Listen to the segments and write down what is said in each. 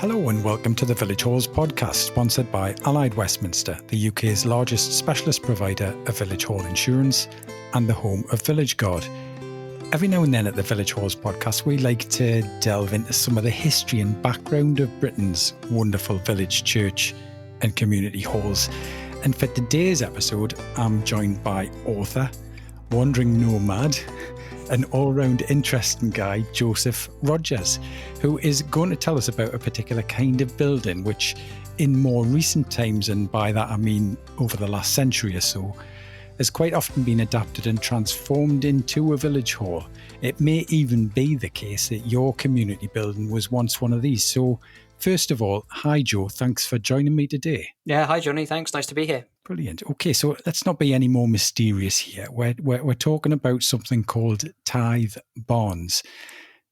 Hello and welcome to the Village Halls podcast, sponsored by Allied Westminster, the UK's largest specialist provider of village hall insurance and the home of Village Guard. Every now and then at the Village Halls podcast, we like to delve into some of the history and background of Britain's wonderful village church and community halls. And for today's episode, I'm joined by author, wandering nomad, an all-round interesting guy, Joseph Rogers, who is going to tell us about a particular kind of building which in more recent times, and by that I mean over the last century or so, has quite often been adapted and transformed into a village hall. It may even be the case that your community building was once one of these. So first of all, hi Joe, thanks for joining me today. Yeah, hi Johnny, thanks, nice to be here. Brilliant. Okay, so let's not be any more mysterious here. We're talking about something called Tithe Barns.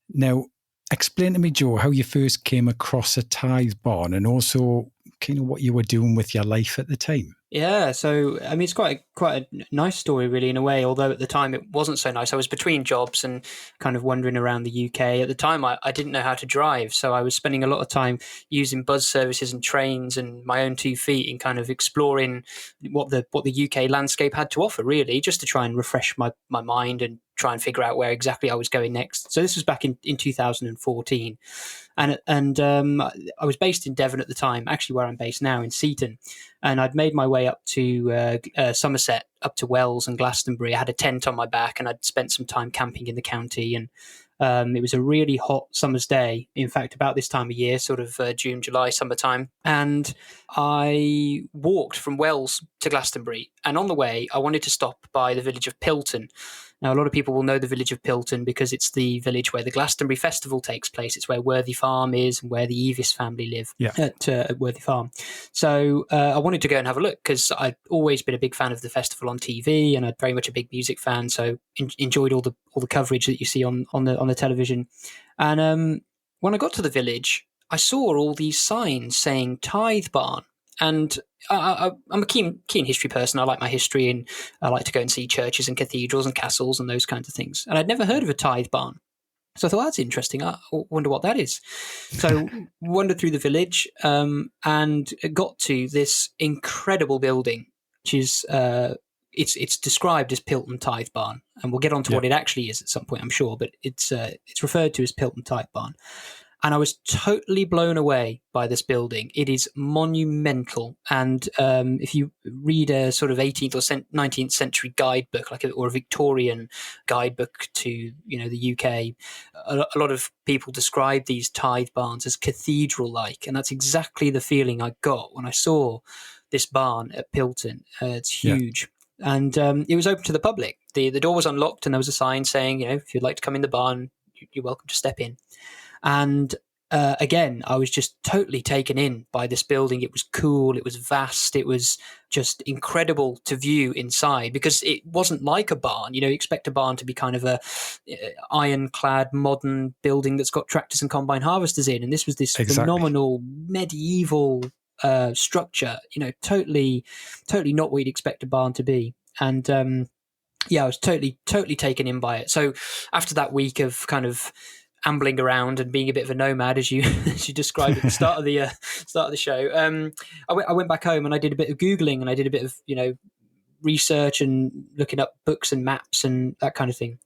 Now, explain to me, Joe, how you first came across a tithe barn and also kind of what you were doing with your life at the time. Yeah, so I mean, it's quite a nice story, really, in a way. Although at the time it wasn't so nice. I was between jobs and kind of wandering around the UK. At the time, I didn't know how to drive, so I was spending a lot of time using bus services and trains and my own 2 feet in kind of exploring what the UK landscape had to offer, really, just to try and refresh my mind and try and figure out where exactly I was going next. So this was back in 2014. And I was based in Devon at the time, actually where I'm based now, in Seaton. And I'd made my way up to Somerset, up to Wells and Glastonbury. I had a tent on my back and I'd spent some time camping in the county. And it was a really hot summer's day, in fact, about this time of year, sort of June, July, summertime. And I walked from Wells to Glastonbury. And on the way, I wanted to stop by the village of Pilton. Now, a lot of people will know the village of Pilton because it's the village where the Glastonbury Festival takes place. It's where Worthy Farm is and where the Evis family live at Worthy Farm. So I wanted to go and have a look because I'd always been a big fan of the festival on TV and I'm very much a big music fan. So enjoyed all the coverage that you see on the television. And when I got to the village, I saw all these signs saying Tithe Barn. And I'm a keen history person. I like my history and I like to go and see churches and cathedrals and castles and those kinds of things. And I'd never heard of a tithe barn. So I thought, that's interesting. I wonder what that is. So wandered through the village and got to this incredible building, which is it's described as Pilton Tithe Barn. And we'll get on to what it actually is at some point, I'm sure. But it's referred to as Pilton Tithe Barn. And I was totally blown away by this building. It is monumental. And if you read a sort of 18th or 19th century guidebook, or a Victorian guidebook to the UK, a lot of people describe these tithe barns as cathedral-like. And that's exactly the feeling I got when I saw this barn at Pilton. It's huge. Yeah. And it was open to the public. The door was unlocked and there was a sign saying, if you'd like to come in the barn, you're welcome to step in. And again, I was just totally taken in by this building. It was cool. It was vast. It was just incredible to view inside because it wasn't like a barn. You expect a barn to be kind of a ironclad modern building that's got tractors and combine harvesters in. And this was this phenomenal medieval structure, totally not what you'd expect a barn to be. And I was totally taken in by it. So after that week of kind of ambling around and being a bit of a nomad, as you described at the start of the show, I went back home and I did a bit of Googling and I did a bit of research and looking up books and maps and that kind of thing,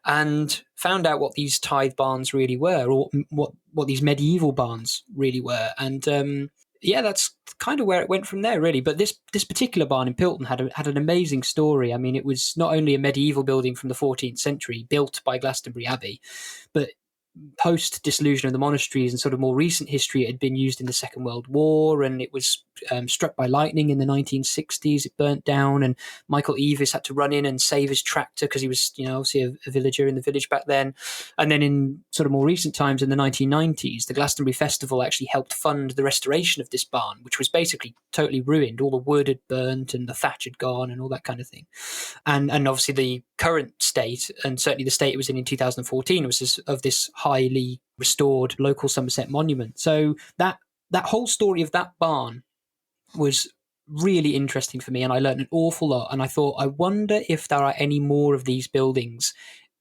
and found out what these tithe barns really were, or what these medieval barns really were. And that's kind of where it went from there, really. But this particular barn in Pilton had an amazing story. I mean, it was not only a medieval building from the 14th century built by Glastonbury Abbey, but post-dissolution of the monasteries and sort of more recent history, it had been used in the Second World War, and it was struck by lightning in the 1960s. It burnt down, and Michael Evis had to run in and save his tractor because he was, obviously a villager in the village back then. And then in sort of more recent times, in the 1990s, the Glastonbury Festival actually helped fund the restoration of this barn, which was basically totally ruined. All the wood had burnt and the thatch had gone and all that kind of thing. And obviously the current state, and certainly the state it was in 2014, was of this highly restored local Somerset monument. So that whole story of that barn was really interesting for me, and I learned an awful lot. And I thought, I wonder if there are any more of these buildings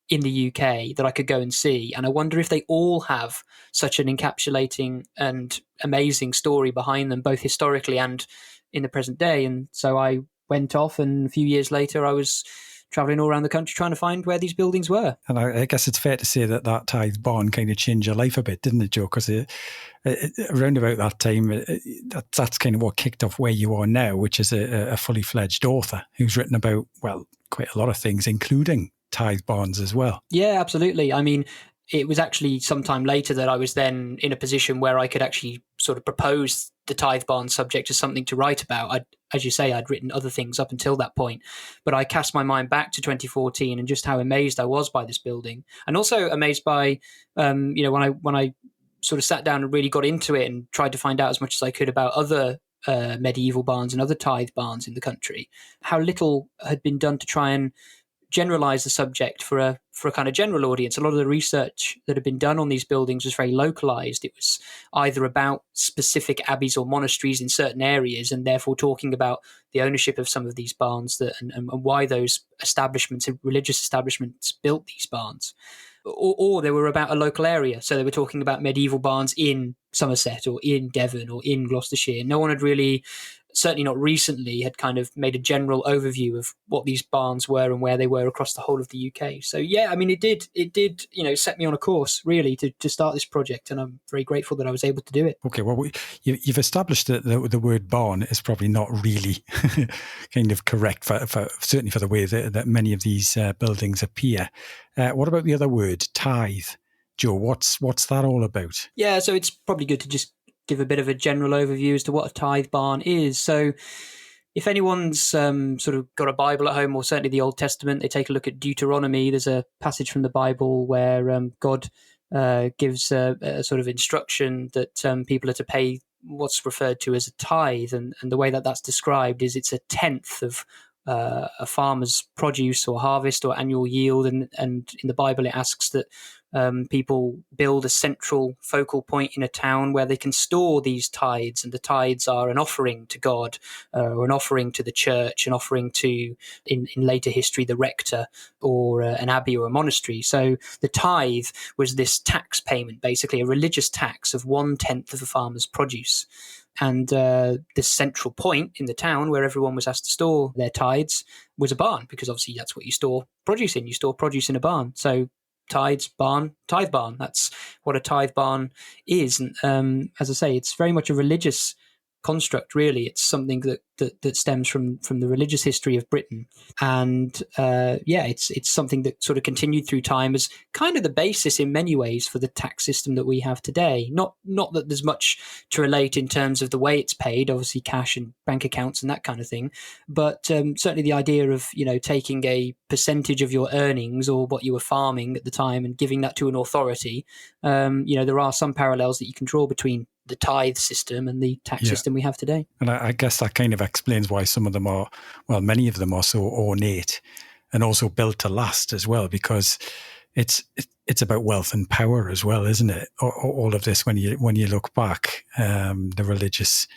in the UK that I could go and see. And I wonder if they all have such an encapsulating and amazing story behind them, both historically and in the present day. And so I went off, and a few years later, I was traveling all around the country trying to find where these buildings were. And I guess it's fair to say that Tithe Barn kind of changed your life a bit, didn't it, Joe? Because around about that time, that's kind of what kicked off where you are now, which is a fully fledged author who's written about, well, quite a lot of things, including Tithe Barns as well. Yeah, absolutely. I mean, it was actually sometime later that I was then in a position where I could actually sort of propose the Tithe Barn subject as something to write about. As you say, I'd written other things up until that point, but I cast my mind back to 2014 and just how amazed I was by this building, and also amazed by, when I sort of sat down and really got into it and tried to find out as much as I could about other medieval barns and other tithe barns in the country, how little had been done to try and generalize the subject for a kind of general audience. A lot of the research that had been done on these buildings was very localized. It was either about specific abbeys or monasteries in certain areas, and therefore talking about the ownership of some of these barns and why those establishments, religious establishments, built these barns. Or they were about a local area. So they were talking about medieval barns in Somerset or in Devon or in Gloucestershire. No one had really, certainly not recently, had kind of made a general overview of what these barns were and where they were across the whole of the UK. So yeah, I mean, it did, set me on a course really to start this project, and I'm very grateful that I was able to do it. Okay, well, you've established that the word barn is probably not really kind of correct for certainly for the way that many of these buildings appear. What about the other word, tithe? Joe, what's that all about? Yeah, so it's probably good to just give a bit of a general overview as to what a tithe barn is. So if anyone's sort of got a Bible at home, or certainly the Old Testament, they take a look at Deuteronomy. There's a passage from the Bible where God gives a sort of instruction that people are to pay what's referred to as a tithe. And the way that that's described is it's a tenth of a farmer's produce or harvest or annual yield. And in the Bible, it asks that people build a central focal point in a town where they can store these tithes, and the tithes are an offering to God, or an offering to the church, an offering to, in later history, the rector or an abbey or a monastery. So the tithe was this tax payment, basically a religious tax of 1/10 of a farmer's produce. And this central point in the town where everyone was asked to store their tithes was a barn, because obviously that's what you store produce in. You store produce in a barn. So tithe barn. That's what a tithe barn is. And as I say, it's very much a religious construct, really. It's something that stems from the religious history of Britain. And it's something that sort of continued through time as kind of the basis in many ways for the tax system that we have today. Not that there's much to relate in terms of the way it's paid, obviously cash and bank accounts and that kind of thing. But certainly the idea of, taking a percentage of your earnings or what you were farming at the time and giving that to an authority, there are some parallels that you can draw between the tithe system and the tax system we have today. And I guess that kind of explains why many of them are so ornate and also built to last as well, because it's about wealth and power as well, isn't it? All of this, when you look back, the religious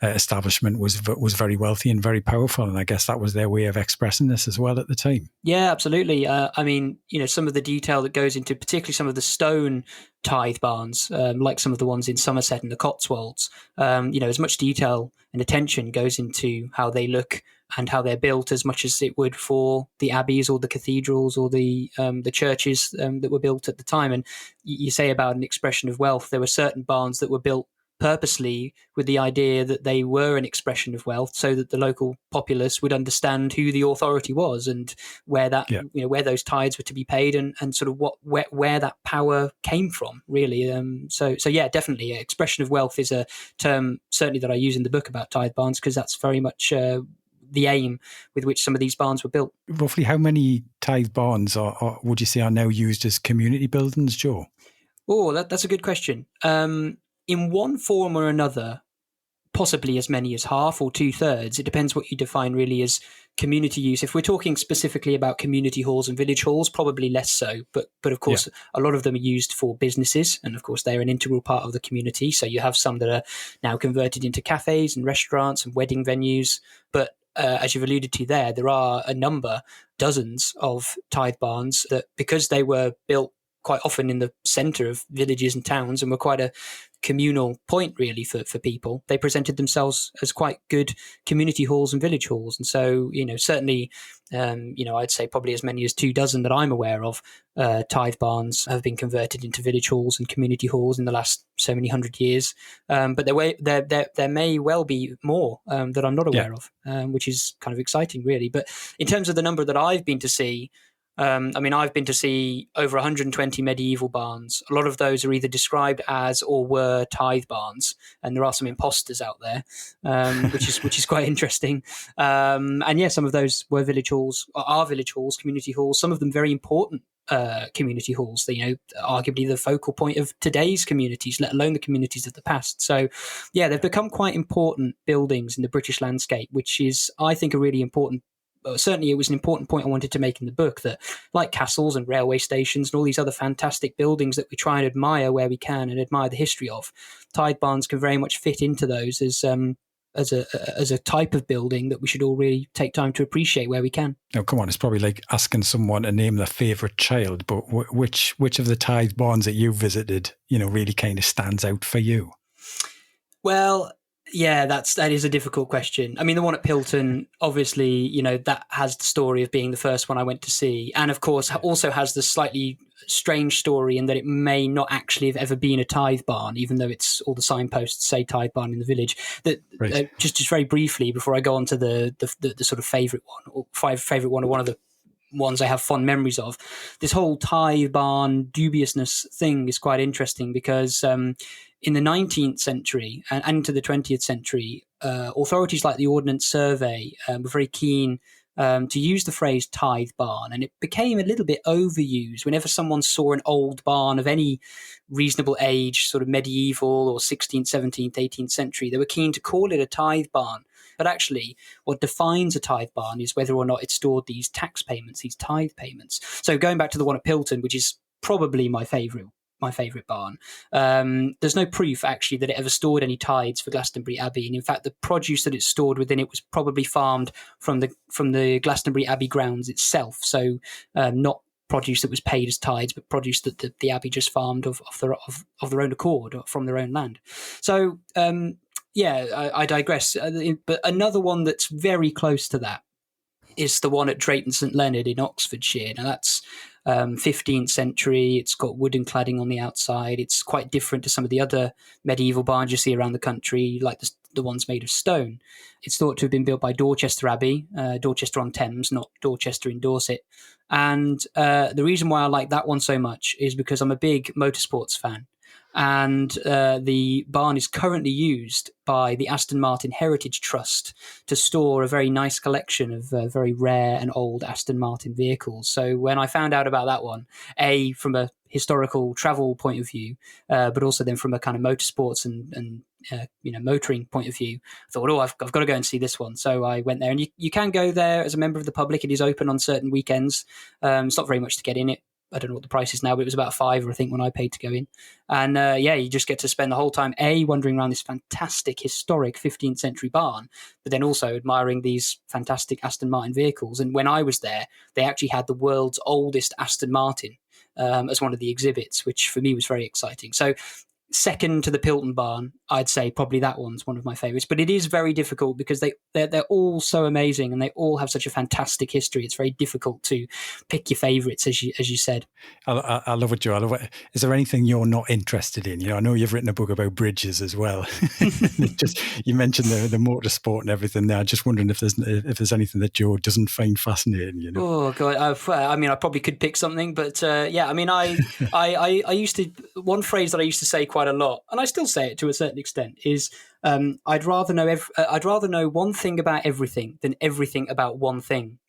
establishment was very wealthy and very powerful, and I guess that was their way of expressing this as well at the time. Yeah, absolutely. I mean, some of the detail that goes into particularly some of the stone tithe barns, like some of the ones in Somerset and the Cotswolds, as much detail and attention goes into how they look and how they're built as much as it would for the abbeys or the cathedrals or the churches that were built at the time. And you say about an expression of wealth, there were certain barns that were built purposely with the idea that they were an expression of wealth, so that the local populace would understand who the authority was and where that where those tithes were to be paid, and sort of where that power came from, really. So yeah, definitely, expression of wealth is a term certainly that I use in the book about tithe barns, because that's very much the aim with which some of these barns were built. Roughly how many tithe barns are would you say are now used as community buildings, Joe? Oh, that's a good question. In one form or another, possibly as many as half or 2/3. It depends what you define really as community use. If we're talking specifically about community halls and village halls, probably less so. But of course, a lot of them are used for businesses, and of course they're an integral part of the community. So you have some that are now converted into cafes and restaurants and wedding venues. But as you've alluded to there are a number, dozens of tithe barns that, because they were built quite often in the centre of villages and towns and were quite a communal point really for people, they presented themselves as quite good community halls and village halls. And so, certainly, I'd say probably as many as 24 that I'm aware of, tithe barns have been converted into village halls and community halls in the last so many hundred years. But there may well be more that I'm not aware of, which is kind of exciting, really. But in terms of the number that I've been to see, I've been to see over 120 medieval barns. A lot of those are either described as or were tithe barns, and there are some imposters out there, which is quite interesting. And some of those were village halls, are village halls, community halls. Some of them very important community halls. Arguably the focal point of today's communities, let alone the communities of the past. So, they've become quite important buildings in the British landscape, which is, I think, a really important. Certainly, it was an important point I wanted to make in the book, that like castles and railway stations and all these other fantastic buildings that we try and admire where we can and admire the history of, tithe barns can very much fit into those as a type of building that we should all really take time to appreciate where we can. Now, come on, it's probably like asking someone to name their favourite child, but which of the tithe barns that you visited, really kind of stands out for you? Well, yeah, that is a difficult question. I mean, the one at Pilton, obviously, that has the story of being the first one I went to see. And of course, also has the slightly strange story in that it may not actually have ever been a tithe barn, even though it's all the signposts say tithe barn in the village. That right. Just very briefly, before I go on to the sort of favourite one, or one of the ones I have fond memories of, this whole tithe barn dubiousness thing is quite interesting because in the 19th century and into the 20th century, authorities like the Ordnance Survey were very keen to use the phrase tithe barn, and it became a little bit overused. Whenever someone saw an old barn of any reasonable age, sort of medieval or 16th, 17th, 18th century, they were keen to call it a tithe barn. But actually, what defines a tithe barn is whether or not it stored these tax payments, these tithe payments. So going back to the one at Pilton, which is probably my favourite barn, there's no proof actually that it ever stored any tithes for Glastonbury Abbey, and in fact the produce that it stored within it was probably farmed from the Glastonbury Abbey grounds itself, so not produce that was paid as tithes, but produce that the Abbey just farmed of their own accord or from their own land. So I digress, but another one that's very close to that is the one at Drayton St Leonard in Oxfordshire. Now that's 15th century. It's got wooden cladding on the outside. It's quite different to some of the other medieval barns you see around the country, like the ones made of stone. It's thought to have been built by Dorchester Abbey, Dorchester-on-Thames, not Dorchester in Dorset. And the reason why I like that one so much is because I'm a big motorsports fan. And the barn is currently used by the Aston Martin Heritage Trust to store a very nice collection of very rare and old Aston Martin vehicles. So when I found out about that one, from a historical travel point of view, but also then from a kind of motorsports and motoring point of view, I thought, I've got to go and see this one. So I went there, and you can go there as a member of the public. It is open on certain weekends. It's not very much to get in it. I don't know what the price is now, but it was about £5, I think, when I paid to go in. And you just get to spend the whole time, wandering around this fantastic, historic 15th century barn, but then also admiring these fantastic Aston Martin vehicles. And when I was there, they actually had the world's oldest Aston Martin as one of the exhibits, which for me was very exciting. So second to the Pilton barn, I'd say probably that one's one of my favourites. But it is very difficult because they're all so amazing and they all have such a fantastic history. It's very difficult to pick your favourites, as you said. I love it, Joe. I love it. Is there anything you're not interested in? I know you've written a book about bridges as well. You mentioned the motorsport and everything there. I'm just wondering if there's anything that Joe doesn't find fascinating. Oh God, I probably could pick something, but I used to, one phrase that I used to say quite a lot, and I still say it to a certain extent, is I'd rather know one thing about everything than everything about one thing.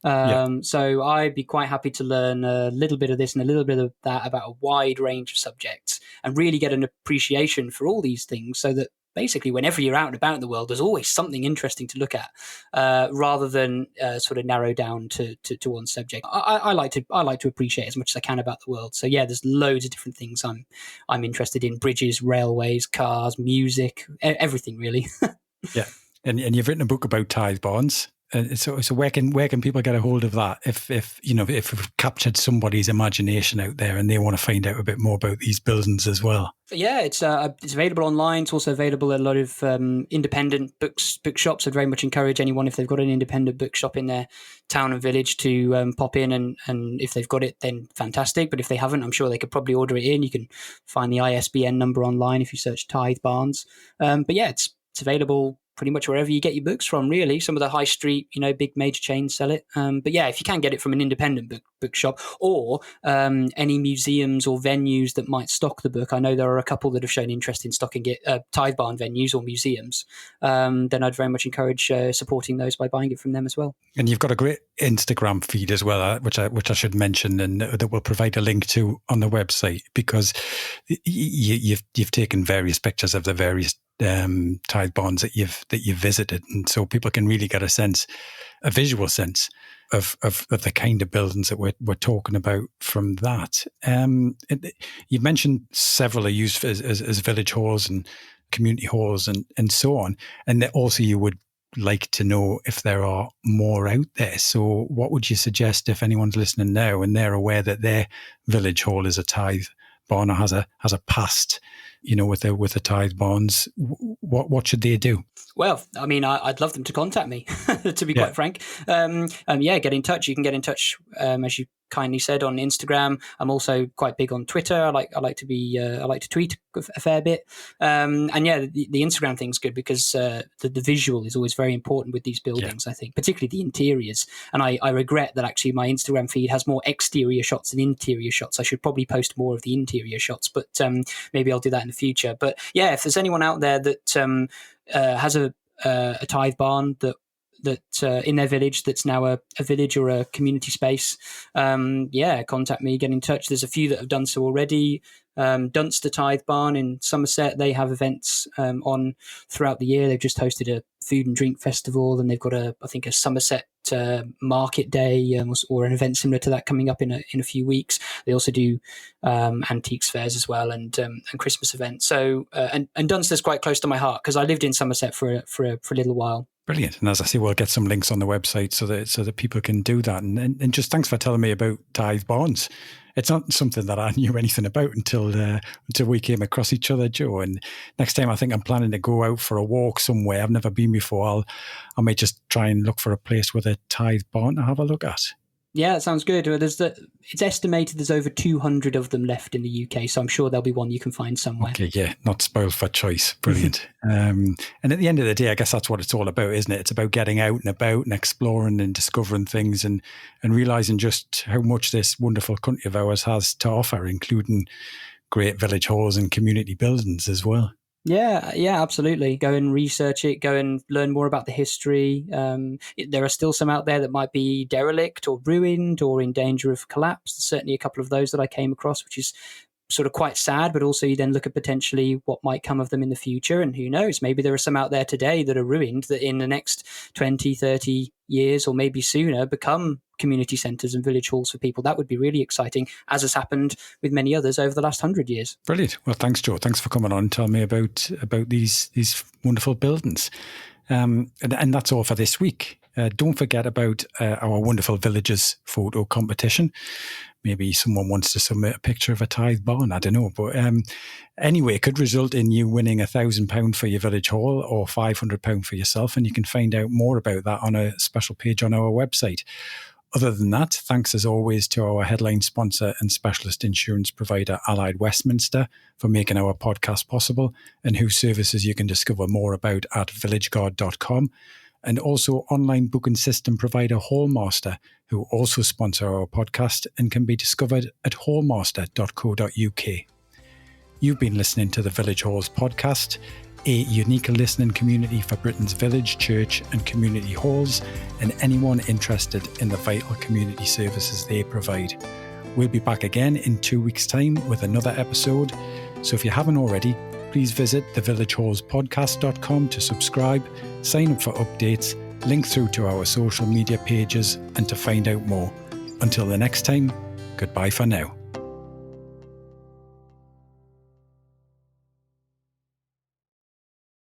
So I'd be quite happy to learn a little bit of this and a little bit of that about a wide range of subjects and really get an appreciation for all these things, so that basically whenever you're out and about in the world, there's always something interesting to look at, rather than sort of narrow down to one subject. I like to appreciate as much as I can about the world. So there's loads of different things I'm interested in: bridges, railways, cars, music, everything really. Yeah. And you've written a book about Tithe Barns. So where can people get a hold of that if we've captured somebody's imagination out there and they want to find out a bit more about these buildings as well? Yeah, it's available online. It's also available at a lot of independent bookshops. I'd very much encourage anyone, if they've got an independent bookshop in their town and village, to pop in, and if they've got it, then fantastic. But if they haven't, I'm sure they could probably order it in. You can find the ISBN number online if you search Tithe Barns. But yeah, it's available pretty much wherever you get your books from, really. Some of the high street, big major chains sell it. But yeah, if you can get it from an independent bookshop or any museums or venues that might stock the book, I know there are a couple that have shown interest in stocking it, Tithe Barn venues or museums, then I'd very much encourage supporting those by buying it from them as well. And you've got a great Instagram feed as well, which I should mention, and that we'll provide a link to on the website, because you've taken various pictures of the various Tithe Barns that you've visited, and so people can really get a visual sense of the kind of buildings that we're talking about from that. You've mentioned several are used as village halls and community halls and so on, and that also you would like to know if there are more out there. So what would you suggest if anyone's listening now and they're aware that their village hall is a Tithe Barn or has a past, with the Tithe Barns? What should they do? Well, I mean, I'd love them to contact me, to be quite frank. Get in touch. You can get in touch, as you kindly said, on Instagram. I'm also quite big on Twitter. I like to tweet a fair bit. The Instagram thing's good because the visual is always very important with these buildings, I think, particularly the interiors. And I regret that actually my Instagram feed has more exterior shots than interior shots. I should probably post more of the interior shots, but maybe I'll do that in the future. But yeah, if there's anyone out there that has a Tithe Barn that in their village that's now a village or a community space, contact me, get in touch. There's a few that have done so already. Dunster Tithe Barn in Somerset, they have events on throughout the year. They've just hosted a food and drink festival, and they've got a Somerset market day or an event similar to that coming up in a few weeks. They also do antiques fairs as well, and Christmas events. So and Dunster's quite close to my heart because I lived in Somerset for a little while. Brilliant. And as I say, we'll get some links on the website so that people can do that. And just thanks for telling me about Tithe Barns. It's not something that I knew anything about until we came across each other, Joe. And next time I think I'm planning to go out for a walk somewhere I've never been before. I might just try and look for a place with a Tithe Barn to have a look at. Yeah, that sounds good. It's estimated there's over 200 of them left in the UK, so I'm sure there'll be one you can find somewhere. Okay, yeah, not spoiled for choice. Brilliant. And at the end of the day, I guess that's what it's all about, isn't it? It's about getting out and about and exploring and discovering things and realising just how much this wonderful country of ours has to offer, including great village halls and community buildings as well. Yeah, absolutely. Go and research it, go and learn more about the history. There are still some out there that might be derelict or ruined or in danger of collapse. There's certainly a couple of those that I came across, which is sort of quite sad, but also you then look at potentially what might come of them in the future. And who knows, maybe there are some out there today that are ruined that in the next 20, 30 years or maybe sooner become community centres and village halls for people. That would be really exciting, as has happened with many others over the last 100 years. Brilliant. Well, thanks, Joe. Thanks for coming on and telling me about these wonderful buildings. And that's all for this week. Don't forget about our wonderful Villagers photo competition. Maybe someone wants to submit a picture of a Tithe Barn. I don't know. But anyway, it could result in you winning £1,000 for your village hall or £500 for yourself. And you can find out more about that on a special page on our website. Other than that, thanks as always to our headline sponsor and specialist insurance provider, Allied Westminster, for making our podcast possible, and whose services you can discover more about at villageguard.com. And also online booking system provider Hallmaster, who also sponsor our podcast and can be discovered at hallmaster.co.uk. You've been listening to the Village Halls podcast, a unique listening community for Britain's village, church and community halls, and anyone interested in the vital community services they provide. We'll be back again in 2 weeks' time with another episode. So if you haven't already, please visit thevillagehallspodcast.com to subscribe, sign up for updates, link through to our social media pages, and to find out more. Until the next time, goodbye for now.